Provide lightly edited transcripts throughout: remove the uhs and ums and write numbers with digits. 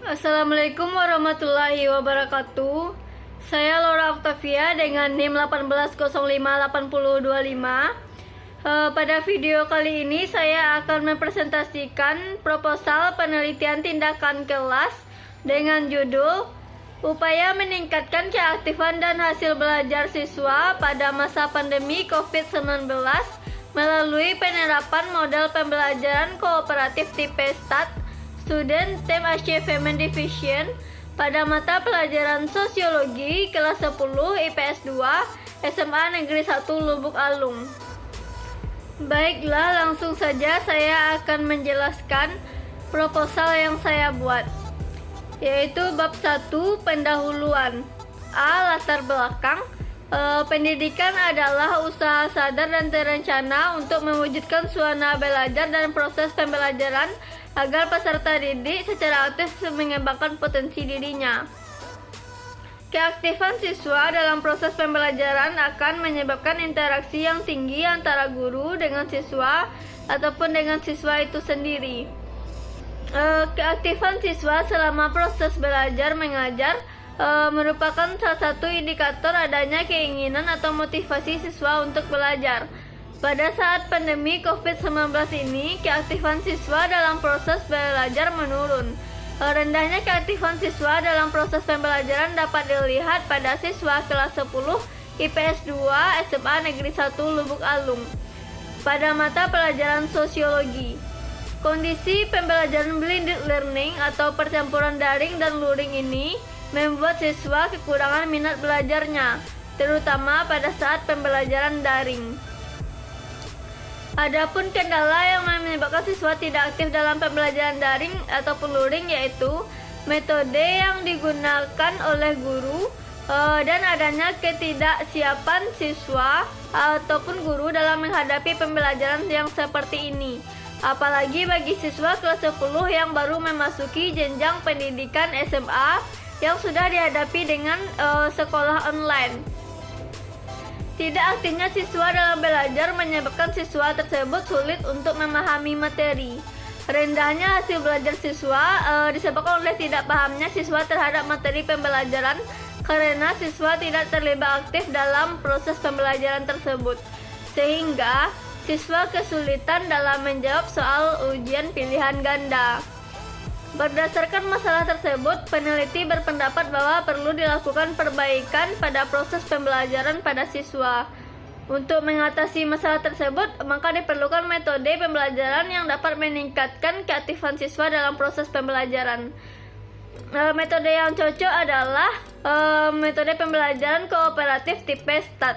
Assalamualaikum warahmatullahi wabarakatuh. Saya Laura Octavia dengan NIM 18058025. Pada video kali ini saya akan mempresentasikan proposal penelitian tindakan kelas dengan judul Upaya Meningkatkan Keaktifan dan Hasil Belajar Siswa pada Masa Pandemi COVID-19 melalui penerapan model pembelajaran kooperatif tipe STAT Student Team Achievement Division pada mata pelajaran Sosiologi kelas 10 IPS 2 SMA Negeri 1 Lubuk Alung. Baiklah, langsung saja saya akan menjelaskan proposal yang saya buat, yaitu bab 1 pendahuluan. A. Latar belakang. Pendidikan adalah usaha sadar dan terencana untuk mewujudkan suasana belajar dan proses pembelajaran agar peserta didik secara aktif mengembangkan potensi dirinya. Keaktifan siswa dalam proses pembelajaran akan menyebabkan interaksi yang tinggi antara guru dengan siswa ataupun dengan siswa itu sendiri. Keaktifan siswa selama proses belajar mengajar merupakan salah satu indikator adanya keinginan atau motivasi siswa untuk belajar. Pada saat pandemi COVID-19 ini, keaktifan siswa dalam proses belajar menurun. Rendahnya keaktifan siswa dalam proses pembelajaran dapat dilihat pada siswa kelas 10 IPS 2 SMA Negeri 1 Lubuk Alung pada mata pelajaran Sosiologi. Kondisi pembelajaran blended learning atau percampuran daring dan luring ini membuat siswa kekurangan minat belajarnya, terutama pada saat pembelajaran daring. Adapun kendala yang menyebabkan siswa tidak aktif dalam pembelajaran daring ataupun luring yaitu metode yang digunakan oleh guru dan adanya ketidaksiapan siswa ataupun guru dalam menghadapi pembelajaran yang seperti ini. Apalagi bagi siswa kelas 10 yang baru memasuki jenjang pendidikan SMA yang sudah dihadapi dengan sekolah online. Tidak aktifnya siswa dalam belajar menyebabkan siswa tersebut sulit untuk memahami materi. Rendahnya hasil belajar siswa disebabkan oleh tidak pahamnya siswa terhadap materi pembelajaran karena siswa tidak terlibat aktif dalam proses pembelajaran tersebut, sehingga siswa kesulitan dalam menjawab soal ujian pilihan ganda. Berdasarkan masalah tersebut, peneliti berpendapat bahwa perlu dilakukan perbaikan pada proses pembelajaran pada siswa. Untuk mengatasi masalah tersebut, maka diperlukan metode pembelajaran yang dapat meningkatkan keaktifan siswa dalam proses pembelajaran. Metode yang cocok adalah metode pembelajaran kooperatif tipe STAT.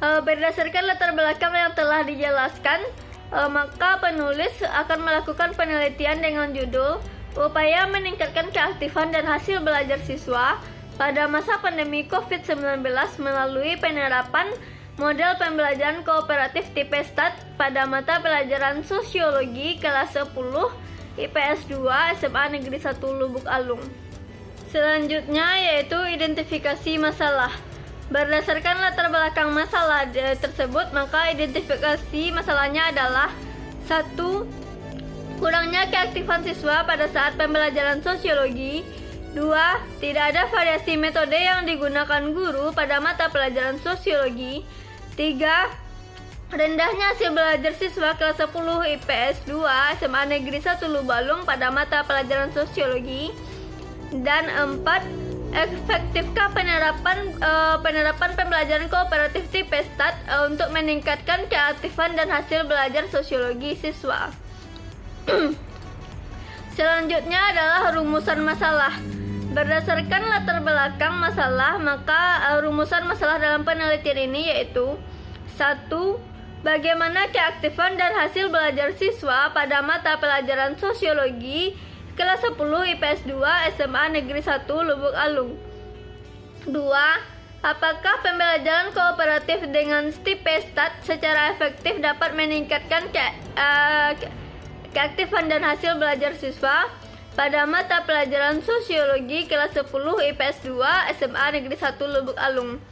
Berdasarkan latar belakang yang telah dijelaskan, maka penulis akan melakukan penelitian dengan judul Upaya Meningkatkan Keaktifan dan Hasil Belajar Siswa pada Masa Pandemi COVID-19 melalui penerapan model pembelajaran kooperatif tipe STAT pada mata pelajaran Sosiologi kelas 10 IPS 2 SMA Negeri 1 Lubuk Alung. Selanjutnya yaitu identifikasi masalah. Berdasarkan latar belakang masalah tersebut, maka identifikasi masalahnya adalah 1. Kurangnya keaktifan siswa pada saat pembelajaran sosiologi. 2. Tidak ada variasi metode yang digunakan guru pada mata pelajaran sosiologi. 3. Rendahnya hasil belajar siswa kelas 10 IPS 2 SMA Negeri 1 Lubalung pada mata pelajaran sosiologi. Dan 4. Efektifkah penerapan pembelajaran kooperatif tipe STAT untuk meningkatkan keaktifan dan hasil belajar sosiologi siswa? Selanjutnya adalah rumusan masalah. Berdasarkan latar belakang masalah, maka rumusan masalah dalam penelitian ini yaitu 1. Bagaimana keaktifan dan hasil belajar siswa pada mata pelajaran sosiologi kelas 10 IPS 2 SMA Negeri 1 Lubuk Alung. 2. Apakah pembelajaran kooperatif dengan tipe STAT secara efektif dapat meningkatkan keaktifan dan hasil belajar siswa pada mata pelajaran Sosiologi kelas 10 IPS 2 SMA Negeri 1 Lubuk Alung.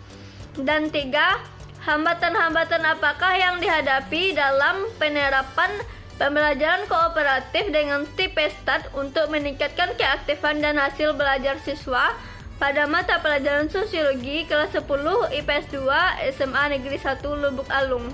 Dan 3. Hambatan-hambatan apakah yang dihadapi dalam penerapan Pembelajaran kooperatif dengan Stipestat untuk meningkatkan keaktifan dan hasil belajar siswa pada mata pelajaran Sosiologi kelas 10 IPS 2 SMA Negeri 1 Lubuk Alung.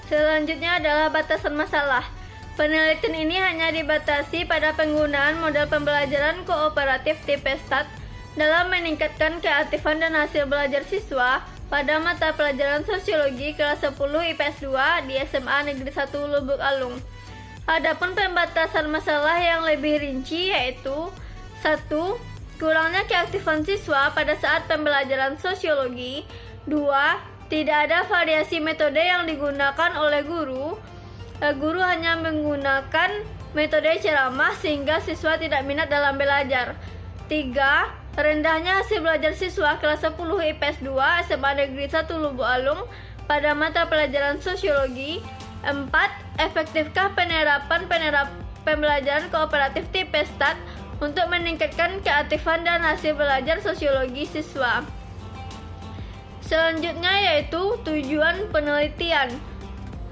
Selanjutnya adalah batasan masalah. Penelitian ini hanya dibatasi pada penggunaan model pembelajaran kooperatif Stipestat dalam meningkatkan keaktifan dan hasil belajar siswa pada mata pelajaran Sosiologi kelas 10 IPS 2 di SMA Negeri 1 Lubuk Alung. Adapun pembatasan masalah yang lebih rinci yaitu 1. Kurangnya keaktifan siswa pada saat pembelajaran sosiologi. 2. Tidak ada variasi metode yang digunakan oleh guru. Guru hanya menggunakan metode ceramah sehingga siswa tidak minat dalam belajar. 3. Rendahnya hasil belajar siswa kelas 10 IPS 2 SMA Negeri 1 Lubuk Alung pada mata pelajaran sosiologi. 4. Efektifkah penerapan pembelajaran kooperatif Stipestat untuk meningkatkan keaktifan dan hasil belajar sosiologi siswa. Selanjutnya yaitu tujuan penelitian.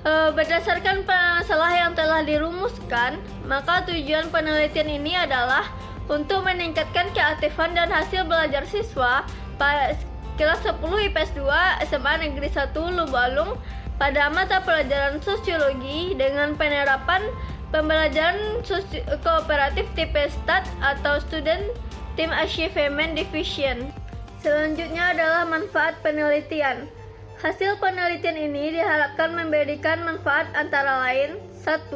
Berdasarkan masalah yang telah dirumuskan, maka tujuan penelitian ini adalah untuk meningkatkan keaktifan dan hasil belajar siswa pada kelas 10 IPS 2 SMA Negeri 1 Lubuk Alung pada mata pelajaran sosiologi dengan penerapan pembelajaran kooperatif Stipestat atau Student Team Achievement Division. Selanjutnya adalah manfaat penelitian. Hasil penelitian ini diharapkan memberikan manfaat antara lain 1.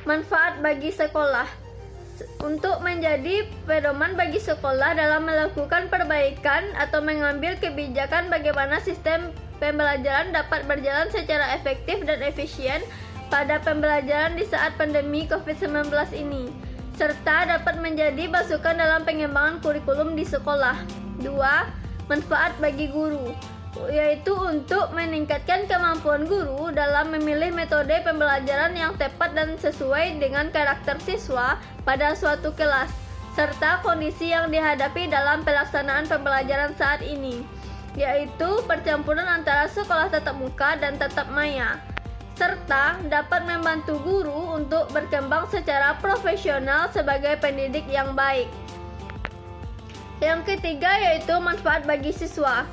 Manfaat bagi sekolah. Untuk menjadi pedoman bagi sekolah dalam melakukan perbaikan atau mengambil kebijakan bagaimana sistem pembelajaran dapat berjalan secara efektif dan efisien pada pembelajaran di saat pandemi COVID-19 ini, serta dapat menjadi masukan dalam pengembangan kurikulum di sekolah. 2. Manfaat bagi guru, yaitu untuk meningkatkan kemampuan guru dalam memilih metode pembelajaran yang tepat dan sesuai dengan karakter siswa pada suatu kelas, serta kondisi yang dihadapi dalam pelaksanaan pembelajaran saat ini, yaitu percampuran antara sekolah tatap muka dan tatap maya, serta dapat membantu guru untuk berkembang secara profesional sebagai pendidik yang baik. Yang ketiga yaitu manfaat bagi siswa,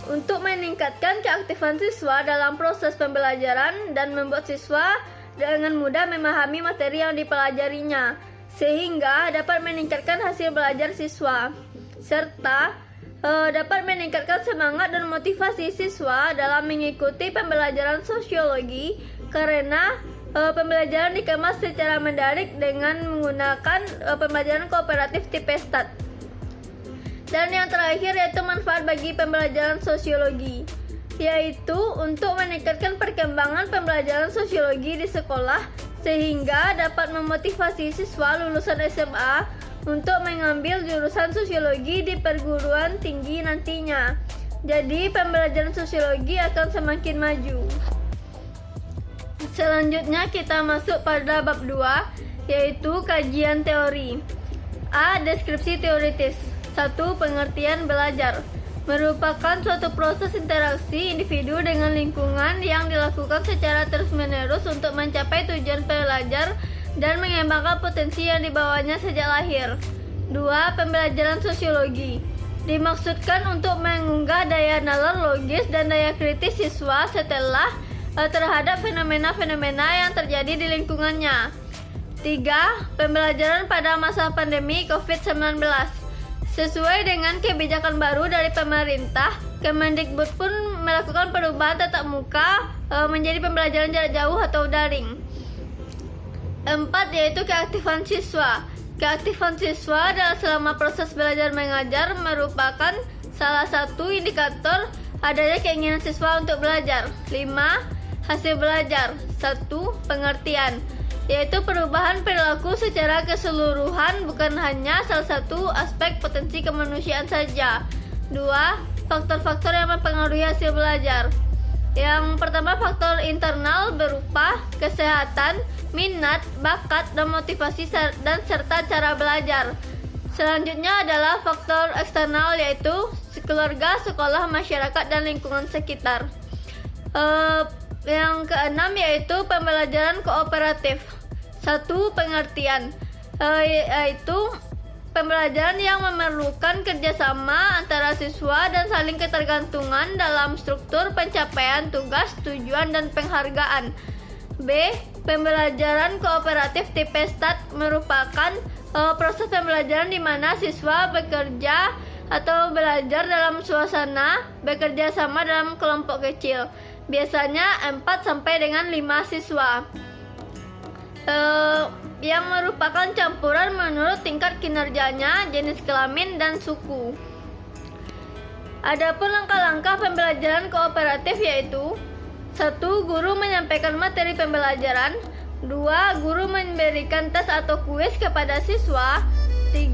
untuk meningkatkan keaktifan siswa dalam proses pembelajaran dan membuat siswa dengan mudah memahami materi yang dipelajarinya, sehingga dapat meningkatkan hasil belajar siswa, serta dapat meningkatkan semangat dan motivasi siswa dalam mengikuti pembelajaran sosiologi karena pembelajaran dikemas secara menarik dengan menggunakan pembelajaran kooperatif Stipestat. Dan yang terakhir yaitu manfaat bagi pembelajaran sosiologi, yaitu untuk meningkatkan perkembangan pembelajaran sosiologi di sekolah sehingga dapat memotivasi siswa lulusan SMA untuk mengambil jurusan sosiologi di perguruan tinggi nantinya. Jadi pembelajaran sosiologi akan semakin maju. Selanjutnya kita masuk pada bab 2 yaitu kajian teori. A. Deskripsi teoritis. 1. Pengertian belajar merupakan suatu proses interaksi individu dengan lingkungan yang dilakukan secara terus-menerus untuk mencapai tujuan belajar dan mengembangkan potensi yang dibawanya sejak lahir. 2. Pembelajaran sosiologi dimaksudkan untuk mengunggah daya nalar logis dan daya kritis siswa setelah terhadap fenomena-fenomena yang terjadi di lingkungannya. 3. Pembelajaran pada masa pandemi COVID-19. Sesuai dengan kebijakan baru dari pemerintah, Kemendikbud pun melakukan perubahan tatap muka menjadi pembelajaran jarak jauh atau daring. 4. Yaitu keaktifan siswa. Keaktifan siswa dalam selama proses belajar mengajar merupakan salah satu indikator adanya keinginan siswa untuk belajar. 5. Hasil belajar. 1. Pengertian, yaitu perubahan perilaku secara keseluruhan, bukan hanya salah satu aspek potensi kemanusiaan saja. 2. Faktor-faktor yang mempengaruhi hasil belajar. Yang pertama, faktor internal berupa kesehatan, minat, bakat, dan motivasi dan serta cara belajar. Selanjutnya adalah faktor eksternal yaitu keluarga, sekolah, masyarakat, dan lingkungan sekitar. Yang keenam yaitu pembelajaran kooperatif. Satu, pengertian, yaitu pembelajaran yang memerlukan kerjasama antara siswa dan saling ketergantungan dalam struktur pencapaian tugas, tujuan, dan penghargaan. B. Pembelajaran kooperatif tipe STAT merupakan proses pembelajaran di mana siswa bekerja atau belajar dalam suasana bekerja sama dalam kelompok kecil, biasanya 4 sampai dengan 5 siswa. Yang merupakan campuran menurut tingkat kinerjanya, jenis kelamin, dan suku. Adapun langkah-langkah pembelajaran kooperatif yaitu: 1. Guru menyampaikan materi pembelajaran. 2. Guru memberikan tes atau kuis kepada siswa. 3.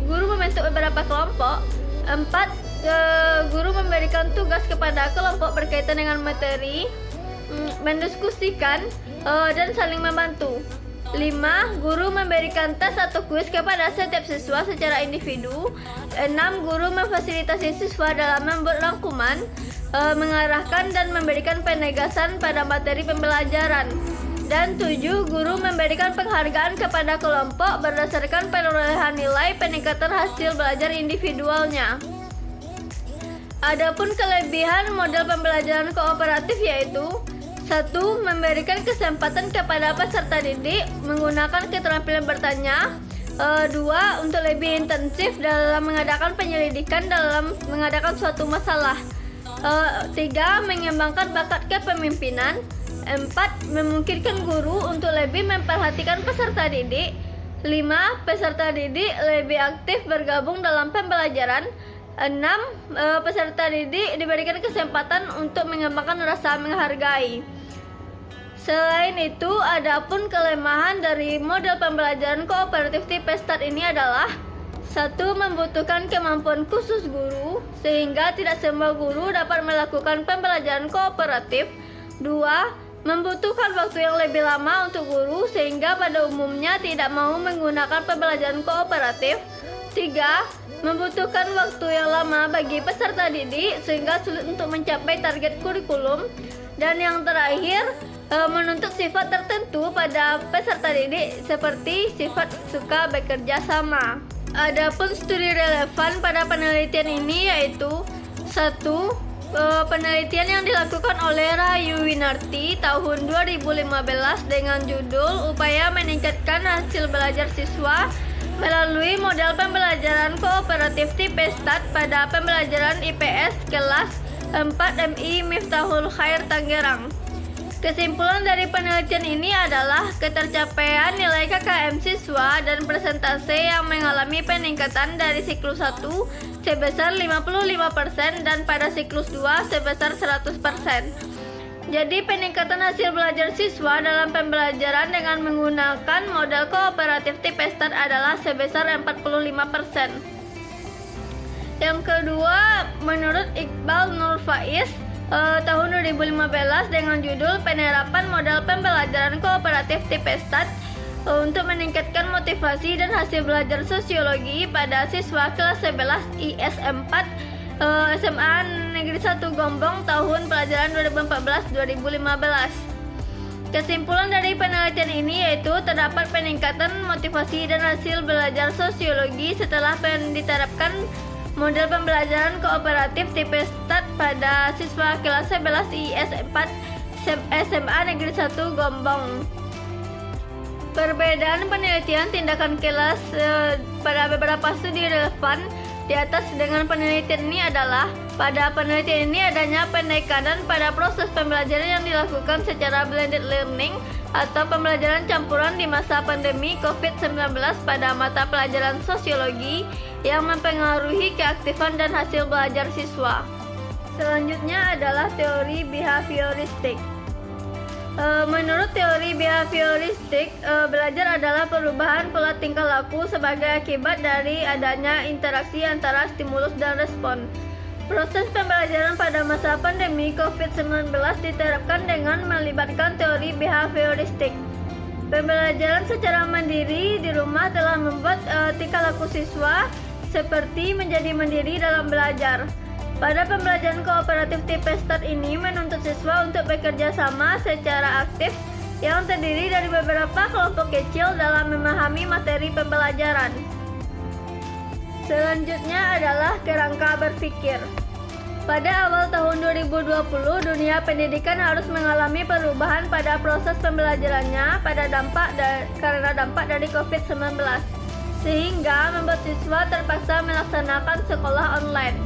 Guru membentuk beberapa kelompok. 4. Guru memberikan tugas kepada kelompok berkaitan dengan materi, mendiskusikan, dan saling membantu. 5. Guru memberikan tes atau kuis kepada setiap siswa secara individu. 6. Guru memfasilitasi siswa dalam membuat rangkuman, mengarahkan dan memberikan penegasan pada materi pembelajaran. Dan 7. Guru memberikan penghargaan kepada kelompok berdasarkan perolehan nilai peningkatan hasil belajar individualnya. Adapun kelebihan model pembelajaran kooperatif yaitu: 1. Memberikan kesempatan kepada peserta didik menggunakan keterampilan bertanya. 2. Untuk lebih intensif dalam mengadakan penyelidikan dalam mengadakan suatu masalah. 3. Mengembangkan bakat kepemimpinan. 4. Memungkinkan guru untuk lebih memperhatikan peserta didik. 5. Peserta didik lebih aktif bergabung dalam pembelajaran. 6. Peserta didik diberikan kesempatan untuk mengembangkan rasa menghargai. Selain itu, adapun kelemahan dari model pembelajaran kooperatif tipe STAT ini adalah: 1. Membutuhkan kemampuan khusus guru, sehingga tidak semua guru dapat melakukan pembelajaran kooperatif. 2. Membutuhkan waktu yang lebih lama untuk guru, sehingga pada umumnya tidak mau menggunakan pembelajaran kooperatif. 3. Membutuhkan waktu yang lama bagi peserta didik, sehingga sulit untuk mencapai target kurikulum. Dan yang terakhir, menuntut sifat tertentu pada peserta didik seperti sifat suka bekerja sama. Adapun studi relevan pada penelitian ini yaitu: 1. Penelitian yang dilakukan oleh Rahayu Winarti tahun 2015 dengan judul Upaya Meningkatkan Hasil Belajar Siswa melalui Model Pembelajaran Kooperatif Tipe STAT pada Pembelajaran IPS Kelas 4 MI Miftahul Khair Tangerang. Kesimpulan dari penelitian ini adalah ketercapaian nilai KKM siswa dan persentase yang mengalami peningkatan dari siklus 1 sebesar 55% dan pada siklus 2 sebesar 100%. Jadi peningkatan hasil belajar siswa dalam pembelajaran dengan menggunakan model kooperatif tipe STAT adalah sebesar 45%. Yang kedua, menurut Iqbal Nur Faiz tahun 2015 dengan judul Penerapan Model Pembelajaran Kooperatif Tipe STAT untuk meningkatkan motivasi dan hasil belajar sosiologi pada siswa kelas 11 IS4 SMA Negeri 1 Gombong tahun pelajaran 2014-2015. Kesimpulan dari penelitian ini yaitu terdapat peningkatan motivasi dan hasil belajar sosiologi setelah diterapkan model pembelajaran kooperatif tipe STAT pada siswa kelas 11 IS4 SMA Negeri 1 Gombong. Perbedaan penelitian tindakan kelas pada beberapa studi relevan di atas dengan penelitian ini adalah: pada penelitian ini adanya penekanan pada proses pembelajaran yang dilakukan secara blended learning atau pembelajaran campuran di masa pandemi COVID-19 pada mata pelajaran sosiologi yang mempengaruhi keaktifan dan hasil belajar siswa. Selanjutnya adalah teori behavioristik. Menurut teori behavioristik, belajar adalah perubahan pola tingkah laku sebagai akibat dari adanya interaksi antara stimulus dan respon. Proses pembelajaran pada masa pandemi COVID-19 diterapkan dengan melibatkan teori behavioristik. Pembelajaran secara mandiri di rumah telah membuat tingkah laku siswa seperti menjadi mandiri dalam belajar. Pada pembelajaran kooperatif tipe STAT ini menuntut siswa untuk bekerja sama secara aktif yang terdiri dari beberapa kelompok kecil dalam memahami materi pembelajaran. Selanjutnya adalah kerangka berpikir. Pada awal tahun 2020, dunia pendidikan harus mengalami perubahan pada proses pembelajarannya karena dampak dari COVID-19, sehingga membuat siswa terpaksa melaksanakan sekolah online.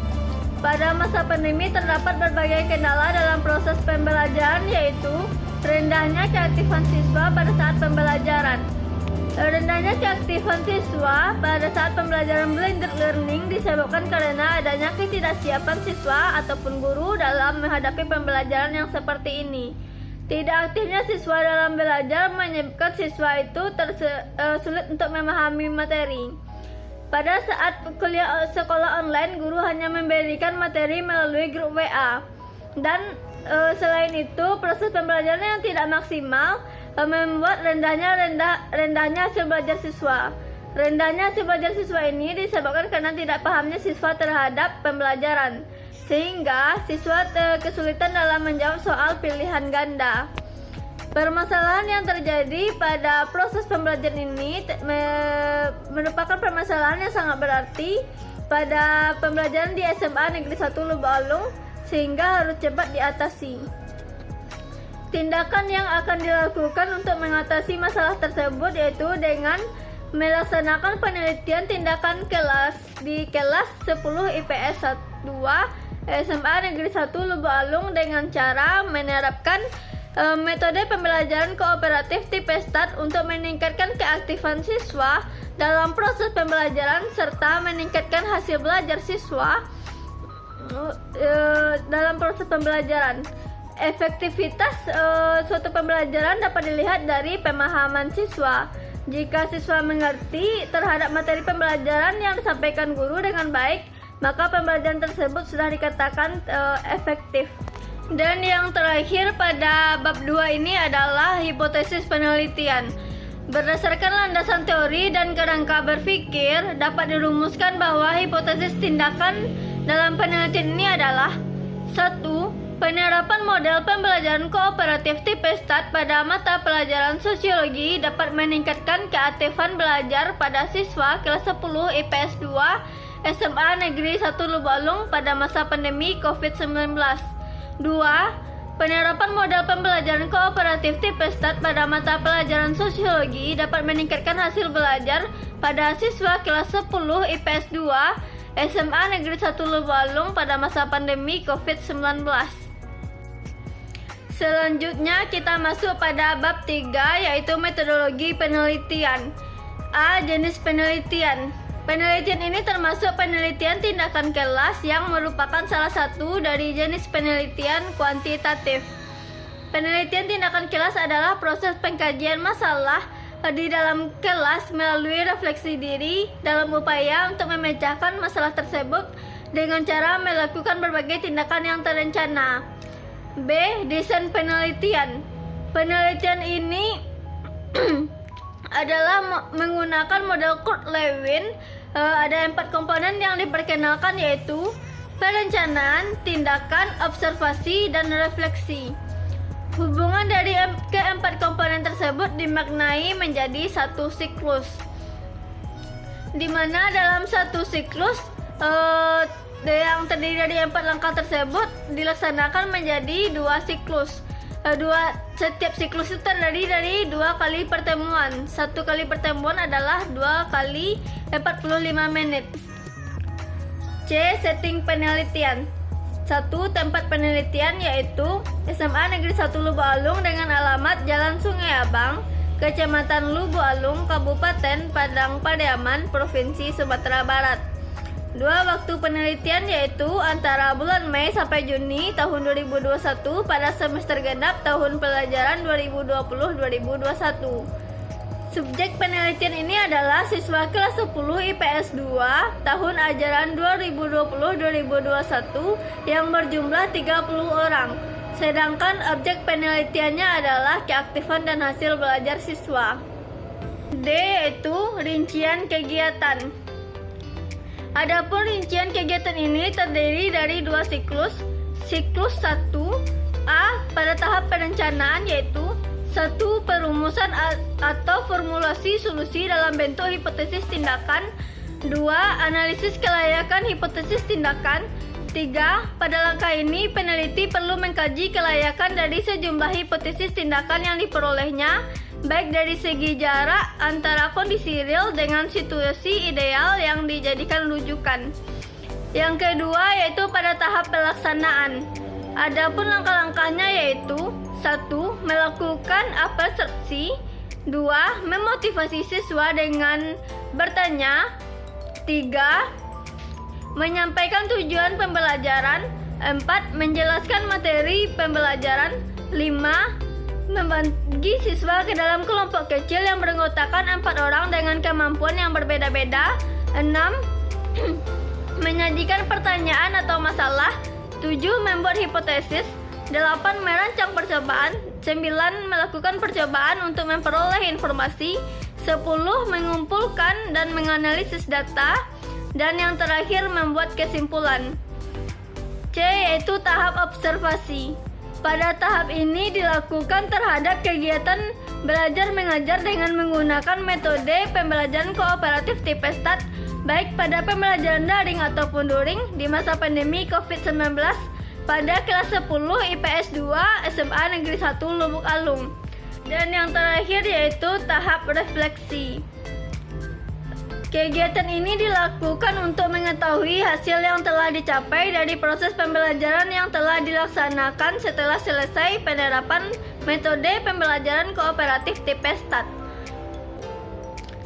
Pada masa pandemi terdapat berbagai kendala dalam proses pembelajaran, yaitu rendahnya keaktifan siswa pada saat pembelajaran. Rendahnya keaktifan siswa pada saat pembelajaran blended learning disebabkan karena adanya ketidaksiapan siswa ataupun guru dalam menghadapi pembelajaran yang seperti ini. Tidak aktifnya siswa dalam belajar menyebabkan siswa itu sulit untuk memahami materi. Pada saat kuliah sekolah online, guru hanya memberikan materi melalui grup WA. Dan selain itu, proses pembelajaran yang tidak maksimal membuat rendahnya hasil belajar siswa. Rendahnya hasil belajar siswa ini disebabkan karena tidak pahamnya siswa terhadap pembelajaran, sehingga siswa kesulitan dalam menjawab soal pilihan ganda. Permasalahan yang terjadi pada proses pembelajaran ini merupakan permasalahan yang sangat berarti pada pembelajaran di SMA Negeri 1 Lubuk Alung, sehingga harus cepat diatasi. Tindakan yang akan dilakukan untuk mengatasi masalah tersebut yaitu dengan melaksanakan penelitian tindakan kelas di kelas 10 IPS 2 SMA Negeri 1 Lubuk Alung dengan cara menerapkan metode pembelajaran kooperatif tipe START untuk meningkatkan keaktifan siswa dalam proses pembelajaran serta meningkatkan hasil belajar siswa dalam proses pembelajaran. Efektivitas suatu pembelajaran dapat dilihat dari pemahaman siswa. Jika siswa mengerti terhadap materi pembelajaran yang disampaikan guru dengan baik, maka pembelajaran tersebut sudah dikatakan efektif. Dan yang terakhir pada bab 2 ini adalah hipotesis penelitian. Berdasarkan landasan teori dan kerangka berpikir, dapat dirumuskan bahwa hipotesis tindakan dalam penelitian ini adalah 1. Penerapan model pembelajaran kooperatif tipe START pada mata pelajaran sosiologi dapat meningkatkan keaktifan belajar pada siswa kelas 10 IPS 2 SMA Negeri 1 Lubuk Alung pada masa pandemi COVID-19. 2. Penerapan model pembelajaran kooperatif tipe START pada mata pelajaran sosiologi dapat meningkatkan hasil belajar pada siswa kelas 10 IPS 2 SMA Negeri 1 Lubuk Alung pada masa pandemi COVID-19. Selanjutnya kita masuk pada bab 3 yaitu metodologi penelitian. A. Jenis penelitian. Penelitian ini termasuk penelitian tindakan kelas yang merupakan salah satu dari jenis penelitian kuantitatif. Penelitian tindakan kelas adalah proses pengkajian masalah di dalam kelas melalui refleksi diri dalam upaya untuk memecahkan masalah tersebut dengan cara melakukan berbagai tindakan yang terencana. B. Desain penelitian. Penelitian ini adalah menggunakan model Kurt-Lewin. Ada 4 komponen yang diperkenalkan yaitu perencanaan, tindakan, observasi, dan refleksi. Hubungan dari keempat komponen tersebut dimaknai menjadi satu siklus, di mana dalam satu siklus yang terdiri dari 4 langkah tersebut dilaksanakan menjadi 2 siklus. Setiap siklus itu terdiri dari 2 kali pertemuan. 1 kali pertemuan adalah 2 kali 45 menit. C. Setting penelitian. 1. Tempat penelitian yaitu SMA Negeri 1 Lubuk Alung dengan alamat Jalan Sungai Abang, Kecamatan Lubuk Alung, Kabupaten Padang Pariaman, Provinsi Sumatera Barat. 2. Waktu penelitian yaitu antara bulan Mei sampai Juni tahun 2021 pada semester genap tahun pelajaran 2020-2021. Subjek penelitian ini adalah siswa kelas 10 IPS 2 tahun ajaran 2020-2021 yang berjumlah 30 orang. Sedangkan objek penelitiannya adalah keaktifan dan hasil belajar siswa. D. Yaitu rincian kegiatan. Adapun rincian kegiatan ini terdiri dari 2 siklus. Siklus 1 A pada tahap perencanaan yaitu 1. Perumusan atau formulasi solusi dalam bentuk hipotesis tindakan. 2. Analisis kelayakan hipotesis tindakan. 3. Pada langkah ini, peneliti perlu mengkaji kelayakan dari sejumlah hipotesis tindakan yang diperolehnya, baik dari segi jarak antara kondisi real dengan situasi ideal yang dijadikan rujukan. Yang kedua yaitu pada tahap pelaksanaan. Adapun langkah-langkahnya yaitu 1. Melakukan abstraksi. 2. Memotivasi siswa dengan bertanya. 3. Menyampaikan tujuan pembelajaran. 4. Menjelaskan materi pembelajaran. 5. Membagi siswa ke dalam kelompok kecil yang beranggotakan 4 orang dengan kemampuan yang berbeda-beda. 6. Menyajikan pertanyaan atau masalah. 7. Membuat hipotesis. 8. Merancang percobaan. 9. Melakukan percobaan untuk memperoleh informasi. 10. Mengumpulkan dan menganalisis data. Dan yang terakhir membuat kesimpulan. C. Yaitu tahap observasi. Pada tahap ini dilakukan terhadap kegiatan belajar mengajar dengan menggunakan metode pembelajaran kooperatif tipe STAT, baik pada pembelajaran daring ataupun luring di masa pandemi COVID-19 pada kelas 10 IPS 2 SMA Negeri 1 Lubuk Alung. Dan yang terakhir yaitu tahap refleksi. Kegiatan ini dilakukan untuk mengetahui hasil yang telah dicapai dari proses pembelajaran yang telah dilaksanakan setelah selesai penerapan metode pembelajaran kooperatif tipe STAT.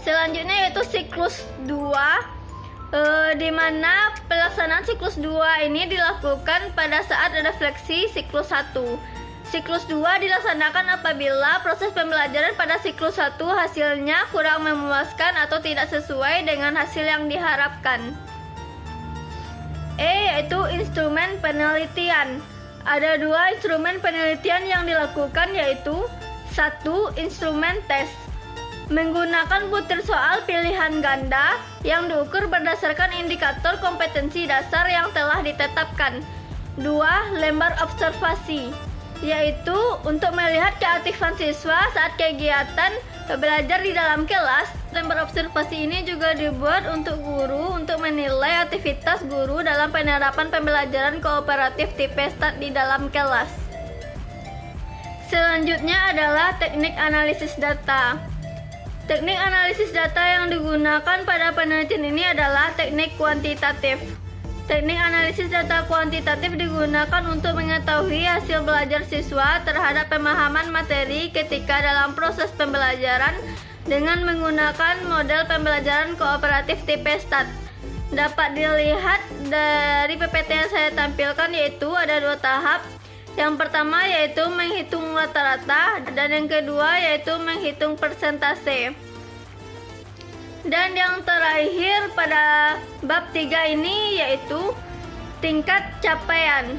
Selanjutnya yaitu siklus 2, di mana pelaksanaan siklus 2 ini dilakukan pada saat refleksi siklus 1. Siklus 2 dilaksanakan apabila proses pembelajaran pada siklus 1 hasilnya kurang memuaskan atau tidak sesuai dengan hasil yang diharapkan. E. Yaitu instrumen penelitian. Ada 2 instrumen penelitian yang dilakukan yaitu 1. Instrumen tes. Menggunakan butir soal pilihan ganda yang diukur berdasarkan indikator kompetensi dasar yang telah ditetapkan. 2. Lembar observasi, yaitu untuk melihat keaktifan siswa saat kegiatan belajar di dalam kelas. Lembar observasi ini juga dibuat untuk guru untuk menilai aktivitas guru dalam penerapan pembelajaran kooperatif tipe STAT di dalam kelas. Selanjutnya adalah teknik analisis data. Teknik analisis data yang digunakan pada penelitian ini adalah teknik kuantitatif. Teknik analisis data kuantitatif digunakan untuk mengetahui hasil belajar siswa terhadap pemahaman materi ketika dalam proses pembelajaran dengan menggunakan model pembelajaran kooperatif tipe STAT. Dapat dilihat dari PPT yang saya tampilkan yaitu ada 2 tahap. Yang pertama yaitu menghitung rata-rata dan yang kedua yaitu menghitung persentase. Dan yang terakhir pada bab 3 ini yaitu tingkat capaian.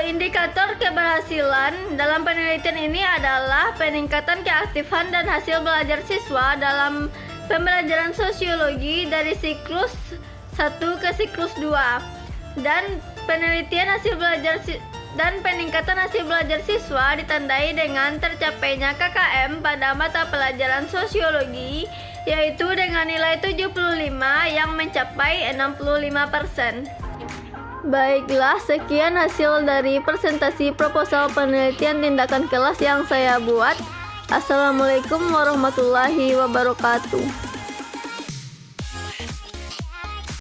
Indikator keberhasilan dalam penelitian ini adalah peningkatan keaktifan dan hasil belajar siswa dalam pembelajaran sosiologi dari siklus 1 ke siklus 2. Dan peningkatan hasil belajar siswa ditandai dengan tercapainya KKM pada mata pelajaran sosiologi, yaitu dengan nilai 75 yang mencapai 65%. Baiklah, sekian hasil dari presentasi proposal penelitian tindakan kelas yang saya buat. Assalamualaikum warahmatullahi wabarakatuh.